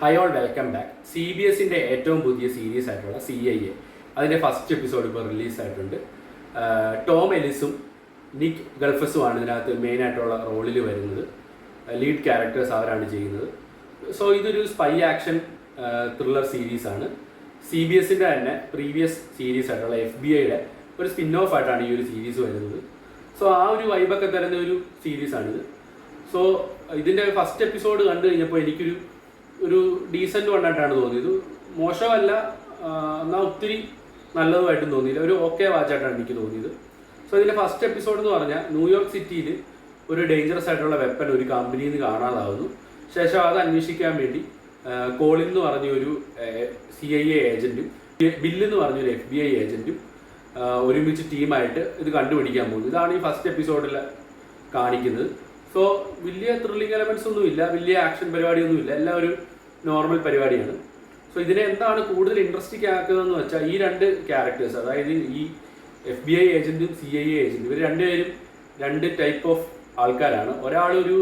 High all welcome back. CBSന്റെ ഏറ്റവും പുതിയ സീരീസ് ആയിട്ടുള്ള CIA അതിൻ്റെ ഫസ്റ്റ് എപ്പിസോഡ് ഇപ്പോൾ റിലീസായിട്ടുണ്ട്. ടോം എലിസും നിക് ഗൾഫസുമാണ് ഇതിനകത്ത് മെയിനായിട്ടുള്ള റോളിൽ വരുന്നത്. ലീഡ് ക്യാരക്ടേഴ്സ് അവരാണ് ചെയ്യുന്നത്. സോ ഇതൊരു സ്പൈ ആക്ഷൻ ത്രില്ലർ സീരീസാണ്. CBSന്റെ തന്നെ പ്രീവിയസ് സീരീസ് ആയിട്ടുള്ള FBI ഒരു സ്പിൻ ഓഫ് ആയിട്ടാണ് ഈ ഒരു സീരീസ് വരുന്നത്. സോ ആ ഒരു വൈബൊക്കെ തരുന്ന ഒരു സീരീസാണിത്. സോ ഇതിൻ്റെ ഫസ്റ്റ് എപ്പിസോഡ് കണ്ടു കഴിഞ്ഞപ്പോൾ എനിക്കൊരു ഡീസൻറ്റ് വണ്ണായിട്ടാണ് തോന്നിയത്. മോശമല്ല, എന്നാൽ ഒത്തിരി നല്ലതുമായിട്ടും തോന്നിയില്ല. ഒരു ഓക്കെ വാച്ചായിട്ടാണ് എനിക്ക് തോന്നിയത്. സോ ഇതിൻ്റെ ഫസ്റ്റ് എപ്പിസോഡ് എന്ന് പറഞ്ഞാൽ ന്യൂയോർക്ക് സിറ്റിയിൽ ഒരു ഡേഞ്ചറസ് ആയിട്ടുള്ള വെപ്പൻ ഒരു കമ്പനിയിൽ നിന്ന് കാണാതാവുന്നു. ശേഷം അത് അന്വേഷിക്കാൻ വേണ്ടി കോളിൻ എന്ന് പറഞ്ഞൊരു CIA ഏജൻറ്റും ബില്ല് എന്ന് പറഞ്ഞൊരു FBI ഏജൻറ്റും ഒരുമിച്ച് ടീമായിട്ട് ഇത് കണ്ടുപിടിക്കാൻ പോകുന്നു. ഇതാണ് ഈ ഫസ്റ്റ് എപ്പിസോഡിൽ കാണിക്കുന്നത്. സോ വലിയ ത്രില്ലിംഗ് എലമെൻറ്റ്സ് ഒന്നുമില്ല, വലിയ ആക്ഷൻ പരിപാടിയൊന്നുമില്ല, എല്ലാം ഒരു നോർമൽ പരിപാടിയാണ്. സോ ഇതിനെ എന്താണ് കൂടുതൽ ഇൻട്രസ്റ്റിംഗ് ആക്കുന്നതെന്ന് വെച്ചാൽ ഈ രണ്ട് ക്യാരക്ടേഴ്സ്, അതായത് ഈ FBI ഏജൻറ്റും CIA ഏജൻറ്റും, ഇവർ രണ്ടുപേരും രണ്ട് ടൈപ്പ് ഓഫ് ആൾക്കാരാണ്. ഒരാളൊരു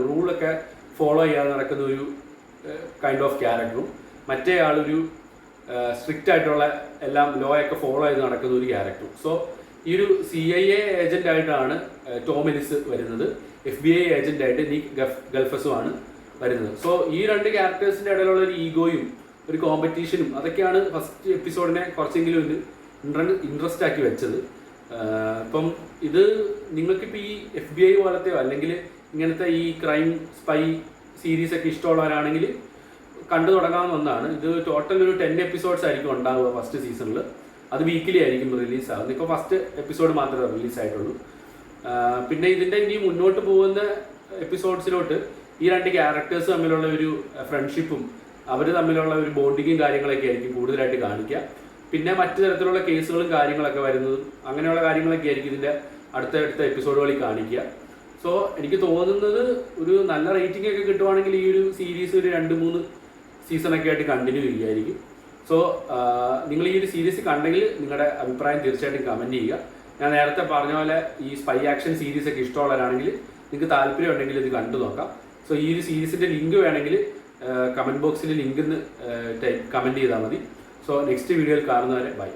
റൂളൊക്കെ ഫോളോ ചെയ്യാതെ നടക്കുന്ന ഒരു കൈൻഡ് ഓഫ് ക്യാരക്ടറും മറ്റേ ആളൊരു സ്ട്രിക്റ്റ് ആയിട്ടുള്ള എല്ലാം ലോ ഒക്കെ ഫോളോ ചെയ്ത് നടക്കുന്ന ഒരു ക്യാരക്ടറും. സോ ഈ ഒരു CIA ഏജൻ്റായിട്ടാണ് ടോം എലിസ് വരുന്നത്, FBI ഏജൻ്റായിട്ട് നിക് ഗൾഫസുമാണ് വരുന്നത്. സോ ഈ രണ്ട് ക്യാരക്ടേഴ്സിൻ്റെ ഇടയിലുള്ള ഒരു ഈഗോയും ഒരു കോമ്പറ്റീഷനും അതൊക്കെയാണ് ഫസ്റ്റ് എപ്പിസോഡിനെ കുറച്ചെങ്കിലും ഒരു ഇൻട്രസ്റ്റ് ആക്കി വെച്ചത്. ഇപ്പം ഇത് നിങ്ങൾക്കിപ്പോൾ ഈ FBI പോലത്തെയോ അല്ലെങ്കിൽ ഇങ്ങനത്തെ ഈ ക്രൈം സ്പൈ സീരീസൊക്കെ ഇഷ്ടമുള്ളവരാണെങ്കിൽ കണ്ടു തുടങ്ങാവുന്ന ഒന്നാണ്. ഇത് ടോട്ടൽ ഒരു 10 എപ്പിസോഡ്സ് ആയിരിക്കും ഉണ്ടാവുക ഫസ്റ്റ് സീസണിൽ. അത് വീക്കിലി ആയിരിക്കും റിലീസാകുന്നത്. ഇപ്പോൾ ഫസ്റ്റ് എപ്പിസോഡ് മാത്രമേ റിലീസായിട്ടുള്ളൂ. പിന്നെ ഇതിൻ്റെ ഇനി മുന്നോട്ട് പോകുന്ന എപ്പിസോഡ്സിലോട്ട് ഈ രണ്ട് ക്യാരക്ടേഴ്സ് തമ്മിലുള്ള ഒരു ഫ്രണ്ട്ഷിപ്പും അവർ തമ്മിലുള്ള ഒരു ബോണ്ടിങ്ങും കാര്യങ്ങളൊക്കെ ആയിരിക്കും കൂടുതലായിട്ട് കാണിക്കുക. പിന്നെ മറ്റു തരത്തിലുള്ള കേസുകളും കാര്യങ്ങളൊക്കെ വരുന്നതും അങ്ങനെയുള്ള കാര്യങ്ങളൊക്കെ ആയിരിക്കും ഇതിൻ്റെ അടുത്ത എപ്പിസോഡുകളിൽ കാണിക്കുക. സോ എനിക്ക് തോന്നുന്നത് ഒരു നല്ല റേറ്റിംഗ് ഒക്കെ കിട്ടുവാണെങ്കിൽ ഈ ഒരു സീരീസ് ഒരു 2-3 സീസണൊക്കെ ആയിട്ട് കണ്ടിന്യൂ ചെയ്യുമായിരിക്കും. സോ നിങ്ങൾ ഈ ഒരു സീരീസ് കണ്ടെങ്കിൽ നിങ്ങളുടെ അഭിപ്രായം തീർച്ചയായിട്ടും കമൻറ്റ് ചെയ്യുക. ഞാൻ നേരത്തെ പറഞ്ഞ പോലെ ഈ സ്പൈ ആക്ഷൻ സീരീസൊക്കെ ഇഷ്ടമുള്ളവരാണെങ്കിൽ നിങ്ങൾക്ക് താല്പര്യം ഉണ്ടെങ്കിൽ ഇത് കണ്ടു നോക്കാം. സോ ഈ ഒരു സീരീസിൻ്റെ ലിങ്ക് വേണമെങ്കിൽ കമൻറ്റ് ബോക്സിൽ ലിങ്ക് കമൻറ്റ് ചെയ്താൽ മതി. സോ നെക്സ്റ്റ് വീഡിയോയിൽ കാണുന്നവരെ ബൈ.